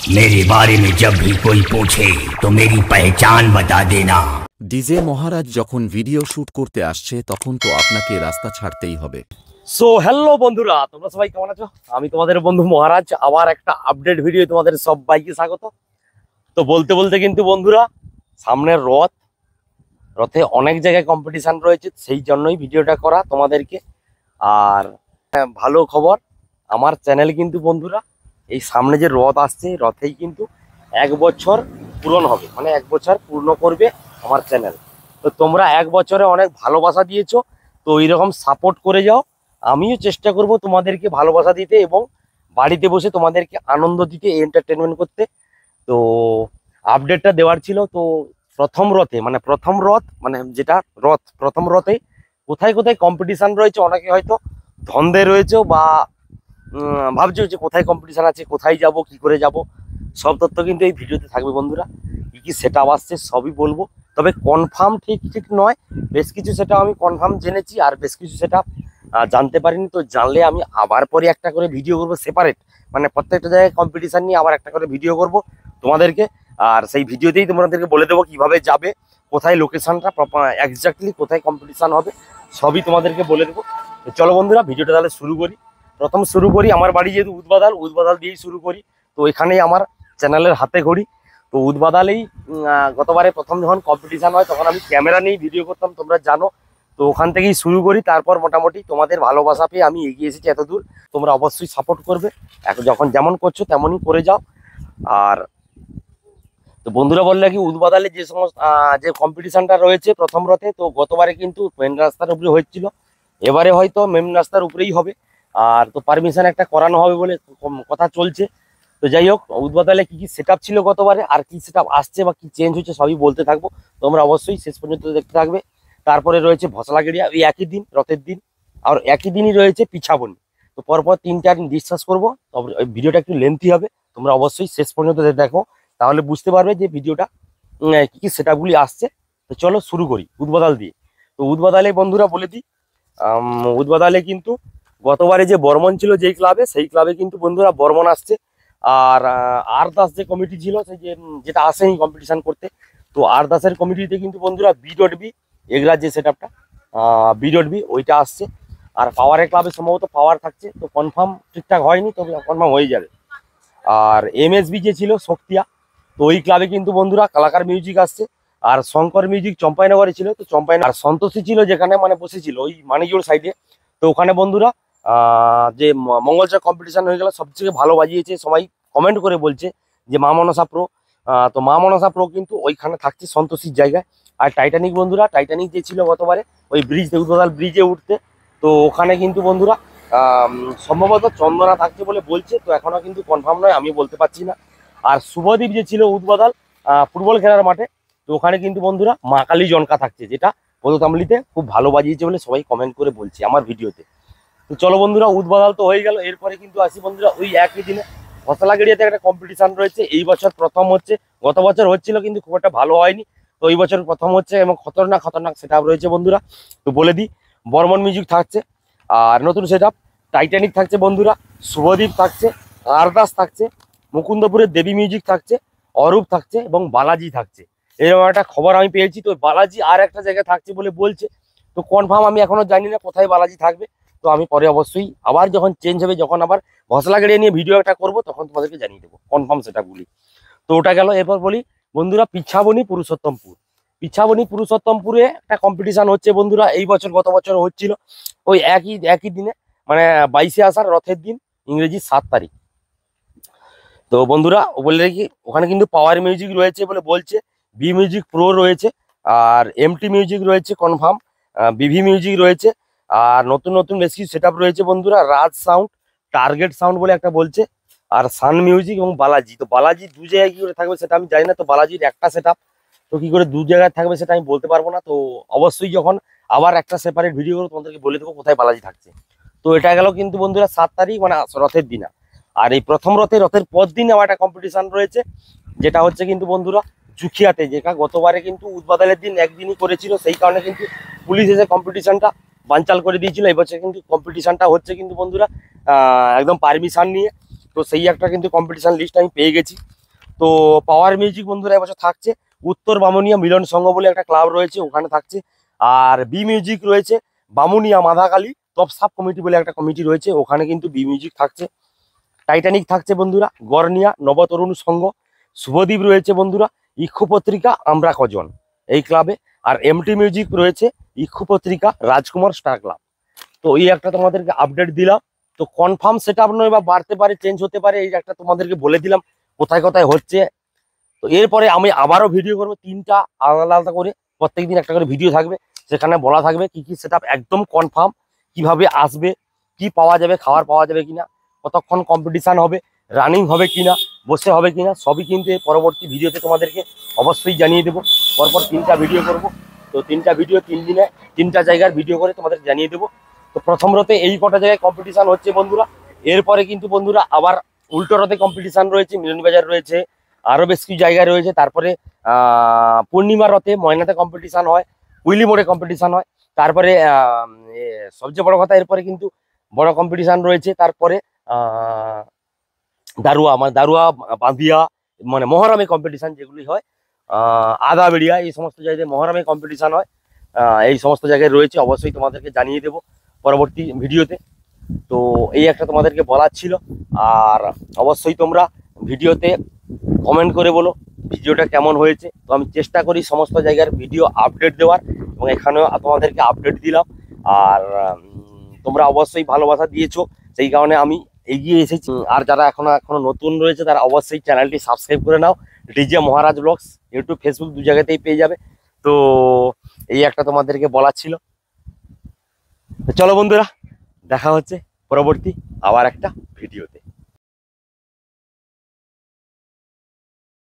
मेरे बारे में जब भी कोई पूछे तो मेरी पहचान बता देना। ডিজে মহারাজ যখন ভিডিও শুট করতে আসছে তখন তো আপনাকে রাস্তা ছাড়তেই হবে। সো হ্যালো বন্ধুরা, তোমরা সবাই কেমন আছো? আমি তোমাদের বন্ধু মহারাজ, আবার একটা আপডেট ভিডিও তোমাদের সবাইকে স্বাগত। তো বলতে বলতে কিন্তু বন্ধুরা সামনের রথে অনেক জায়গায় কম্পিটিশন রয়েছে, সেই জন্যই ভিডিওটা করা তোমাদেরকে। আর ভালো খবর, আমার চ্যানেল কিন্তু বন্ধুরা এই সামনে যে রথ আসছে, রথেই কিন্তু 1 বছর পূরণ হবে, মানে 1 বছর পূর্ণ করবে আমার চ্যানেল। তো তোমরা 1 বছরে অনেক ভালোবাসা দিয়েছো, তো এইরকম সাপোর্ট করে যাও। আমিও চেষ্টা করব তোমাদেরকে ভালোবাসা দিতে এবং বাড়িতে বসে তোমাদেরকে আনন্দ দিতে, এন্টারটেনমেন্ট করতে। তো আপডেটটা দেওয়ার ছিল। তো প্রথম রথে কোথায় কোথায় কম্পিটিশান রয়েছে, অনেকে হয়তো ধন্দে রয়েছে বা ভাবছো যে কোথায় কম্পিটিশান আছে, কোথায় যাব, কি করে যাব, সব তথ্য কিন্তু এই ভিডিওতে থাকবে বন্ধুরা। কি কি সেট আপ আসছে সবই বলবো, তবে কনফার্ম ঠিক নয়। বেশ কিছু সেটা আমি কনফার্ম জেনেছি, আর বেশ কিছু সেটা জানতে পারিনি। তো জানলে আমি আবার পরে একটা করে ভিডিও করব সেপারেট, মানে প্রত্যেকটা জায়গায় কম্পিটিশান নিয়ে আবার একটা করে ভিডিও করব তোমাদেরকে। আর সেই ভিডিওতেই তোমাদেরকে বলে দেবো কিভাবে যাবে, কোথায় লোকেশনটা এক্স্যাক্টলি কোথায় কম্পিটিশান হবে, সবই তোমাদেরকে বলে দেবো। তো চলো বন্ধুরা ভিডিওটা তাহলে শুরু করি। প্রথম শুরু করি আমার বাড়ি যেহেতু উদ্বাদাল দিয়েই শুরু করি। তো এখানেই আমার চ্যানেলের হাতে ঘড়ি। তো উদ্বাদালেই গতবারে প্রথম যখন কম্পিটিশান হয় তখন আমি ক্যামেরা নিয়েই ভিডিও করতাম, তোমরা জানো। তো ওখান থেকেই শুরু করি, তারপর মোটামুটি তোমাদের ভালোবাসা পেয়ে আমি এগিয়ে এসেছি এত দূর। তোমরা অবশ্যই সাপোর্ট করবে, যখন যেমন করছো তেমনই করে যাও। আর তো বন্ধুরা বললে কি, উদ্বাদালে যে সমস্ত যে কম্পিটিশানটা রয়েছে প্রথম রথে, তো গতবারে কিন্তু মেন রাস্তার উপরে হচ্ছিল, এবারে হয়তো মেন রাস্তার উপরেই হবে। আর তো পারমিশন একটা করানো হবে বলে কথা চলছে। তো যাই হোক, উদ্বাদালে কি কি সেট ছিল গতবারে, আর কি সেট আসছে বা কি চেঞ্জ হচ্ছে সবই বলতে থাকবো, তোমরা অবশ্যই শেষ পর্যন্ত দেখতে থাকবে। তারপরে রয়েছে ভসলাগড়িয়া, ওই একই দিন রথের দিন, আর একই দিনই রয়েছে পিছাবনি। তো পরপর 3-4 দিন ডিসকাস করবো। তবে ওই ভিডিওটা একটু লেন্থি হবে, তোমরা অবশ্যই শেষ পর্যন্ত দেখো, তাহলে বুঝতে পারবে যে ভিডিওটা কি কি সেট আপগুলি আসছে। তো চলো শুরু করি উদ্বাদাল দিয়ে। তো উদ্বাদালে বন্ধুরা বলে দিই, উদ্বাদালে কিন্তু গতবারে যে বর্মন ছিল যেই ক্লাবে, সেই ক্লাবে কিন্তু বন্ধুরা বর্মন আসছে। আর দাস যে কমিটি ছিল, সেই যেটা আসেনি কম্পিটিশান করতে, তো আর দাসের কমিটিতে কিন্তু বন্ধুরা বি.বি এগুলার যে সেট আপটা বি.বি ওইটা আসছে। আর পাওয়ারের ক্লাবে সম্ভবত পাওয়ার থাকছে, তো কনফার্ম ঠিকঠাক হয়নি, তবে কনফার্ম হয়ে যাবে। আর এমএসবি যে ছিল শক্তিয়া, তো ওই ক্লাবে কিন্তু বন্ধুরা কালাকার মিউজিক আসছে। আর শঙ্কর মিউজিক চম্পাইনগরে ছিল, তো আর সন্তোষী ছিল যেখানে মানে বসেছিল ওই মানিকজোড় সাইডে। তো ওখানে বন্ধুরা যে মঙ্গলচর কম্পিটিশান হয়ে গেল, সবথেকে ভালো বাজিয়েছে, সবাই কমেন্ট করে বলছে যে মা মনসা প্রো। তো মা মনসা প্রো কিন্তু ওইখানে থাকছে সন্তোষীর জায়গায়। আর টাইটানিক বন্ধুরা, টাইটানিক যে ছিল গতবারে ওই উদ্বাদাল ব্রিজে উঠতে, তো ওখানে কিন্তু বন্ধুরা সম্ভবত চন্দনা থাকছে বলে বলছে, তো এখনো কিন্তু কনফার্ম নয়, আমি বলতে পারছি না। আর শুভদ্বীপ যে ছিল উদ্বাদাল ফুটবল খেলার মাঠে, তো ওখানে কিন্তু বন্ধুরা মা কালী জনকা থাকছে, যেটা পদতামলিতে খুব ভালো বাজিয়েছে বলে সবাই কমেন্ট করে বলছে আমার ভিডিওতে। তো চলো বন্ধুরা উদ্বাদাল তো হয়ে গেল। এরপরে কিন্তু আসি বন্ধুরা ওই একই দিনে ভসলাগড়িয়াতে একটা কম্পিটিশান রয়েছে। এই বছর প্রথম হচ্ছে, গত বছর হচ্ছিল কিন্তু খুব একটা ভালো হয়নি, তো এই বছর প্রথম হচ্ছে এবং খতরনাক সেট আপ রয়েছে বন্ধুরা। তো বলে দিই, বর্মন মিউজিক থাকছে, আর নতুন সেট আপ টাইটানিক থাকছে বন্ধুরা, শুভদ্বীপ থাকছে, আরদাস থাকছে, মুকুন্দপুরের দেবী মিউজিক থাকছে, অরূপ থাকছে এবং বালাজি থাকছে। এরকম একটা খবর আমি পেয়েছি। তো বালাজি আর একটা জায়গায় থাকছে বলে বলছে, তো কনফার্ম আমি এখনো জানি না কোথায় বালাজি থাকবে। তো আমি পরে অবশ্যই আবার যখন চেঞ্জ হবে, যখন আবার ভসলাগড়িয়া নিয়ে ভিডিও একটা করবো, তখন তোমাদেরকে জানিয়ে দেবো কনফার্ম সেটআপগুলি। তো ওটা গেল। এরপর বলি বন্ধুরা পিছাবনি পুরুষোত্তমপুরে একটা কম্পিটিশান হচ্ছে বন্ধুরা এই বছর, গত বছর হচ্ছিল ওই একই দিনে, মানে 22শে আষাঢ় রথের দিন, ইংরেজি 7 তারিখ। তো বন্ধুরা বলে রাখি, ওখানে কিন্তু পাওয়ার মিউজিক রয়েছে বলে বলছে, বি মিউজিক প্রো রয়েছে, আর এমটি মিউজিক রয়েছে কনফার্ম, বিভি মিউজিক রয়েছে, আর নতুন বেশ কিছু সেট আপ রয়েছে বন্ধুরা। রাজ সাউন্ড, টার্গেট সাউন্ড বলে একটা বলছে, আর সান মিউজিক এবং বালাজি। তো বালাজি 2 জায়গায় কি করে থাকবে সেটা আমি জানি না, তো বালাজির একটা সেট আপ, তো কি করে 2 জায়গায় থাকবে সেটা আমি বলতে পারবো না। তো অবশ্যই যখন আবার একটা সেপারেট ভিডিও করবো তোমাদেরকে বলে দেবো কোথায় বালাজি থাকছে। তো এটা গেল কিন্তু বন্ধুরা 7 তারিখ, মানে রথের দিন। আর এই প্রথম রথের পর দিন আমার একটা কম্পিটিশান রয়েছে, যেটা হচ্ছে কিন্তু বন্ধুরা জুখিয়াতে, যেটা গতবারে কিন্তু উদ্বাদালের দিন একদিনই করেছিল, সেই কারণে কিন্তু পুলিশ এসে কম্পিটিশানটা বানচাল করে দিয়েছিল। এই বছর কিন্তু কম্পিটিশানটা হচ্ছে কিন্তু বন্ধুরা একদম পারমিশন নিয়ে। তো সেই একটা কিন্তু কম্পিটিশান লিস্ট আমি পেয়ে গেছি, তো পাওয়ার মিউজিক বন্ধুরা এবছর থাকছে। উত্তর বামুনিয়া মিলন সংঘ বলে একটা ক্লাব রয়েছে, ওখানে থাকছে। আর বি মিউজিক রয়েছে বামুনিয়া মাধাকালী টপ সাব কমিটি বলে একটা কমিটি রয়েছে, ওখানে কিন্তু বি মিউজিক থাকছে। টাইটানিক থাকছে বন্ধুরা গরনিয়া নবতরুণ সংঘ। শুভদ্বীপ রয়েছে বন্ধুরা ইক্ষু পত্রিকা আমরা কজন এই ক্লাবে। আর এমটি মিউজিক রয়েছে ইক্ষু পত্রিকা রাজকুমার স্টার ক্লাব। তো এই একটা তোমাদেরকে আপডেট দিলাম। তো কনফার্ম সেটা নয় বা বাড়তে পারে, চেঞ্জ হতে পারে, এই একটা তোমাদেরকে বলে দিলাম কোথায় কোথায় হচ্ছে। তো এরপরে আমি আবারও ভিডিও করবো 3টা আলাদা আলাদা করে, প্রত্যেকদিন একটা করে ভিডিও থাকবে, সেখানে বলা থাকবে কি কি সেটআপ একদম কনফার্ম, কিভাবে আসবে, কি পাওয়া যাবে, খাবার পাওয়া যাবে কিনা, কতক্ষণ কম্পিটিশন হবে, রানিং হবে কিনা, বসে হবে কিনা, সবই কিন্তু এই পরবর্তী ভিডিওতে তোমাদেরকে অবশ্যই জানিয়ে দেবো। পরপর 3টা ভিডিও করব। তো 3টা ভিডিও 3 দিনে 3টা জায়গার ভিডিও করে তোমাদের জানিয়ে দেবো। তো প্রথম রতে এই কটা জায়গায় কম্পিটিশন হচ্ছে বন্ধুরা। এরপরে কিন্তু বন্ধুরা আবার উল্টো রথে কম্পিটিশন রয়েছে, মিলনবাজার রয়েছে, আরো বেশ কিছু জায়গায় রয়েছে। তারপরে পূর্ণিমা রথে ময়নাতে কম্পিটিশন হয়, উইলি মোড়ে কম্পিটিশন হয়। তারপরে সবচেয়ে বড় কথা এরপরে কিন্তু বড় কম্পিটিশন রয়েছে। তারপরে দারুয়া মানে দারুয়া বাঁধিয়া মানে মহরমে কম্পিটিশন যেগুলি হয়, আদাবেড়িয়া এই সমস্ত জায়গায় মহরমে কম্পিটিশন হয়। এই সমস্ত জায়গায় রয়েছে, অবশ্যই তোমাদেরকে জানিয়ে দেবো পরবর্তী ভিডিওতে। তো এই একটা তোমাদেরকে বলার ছিল। আর অবশ্যই তোমরা ভিডিওতে কমেন্ট করে বলো ভিডিওটা কেমন হয়েছে। তো আমি চেষ্টা করি সমস্ত জায়গার ভিডিও আপডেট দেওয়ার, এবং এখানেও তোমাদেরকে আপডেট দিলাম। আর তোমরা অবশ্যই ভালোবাসা দিয়েছো, সেই কারণে আমি এগিয়ে এসেছি। আর যারা এখনো নতুন রয়েছে তারা অবশ্যই চ্যানেলটি সাবস্ক্রাইব করে নাও। ডিজে মহারাজ ব্লগস ইউটিউব ফেসবুক 2 জায়গাতেই পেয়ে যাবে। তো এই একটা তোমাদেরকে বলার ছিল। তো চলো বন্ধুরা, দেখা হচ্ছে পরবর্তী আবার একটা ভিডিওতে।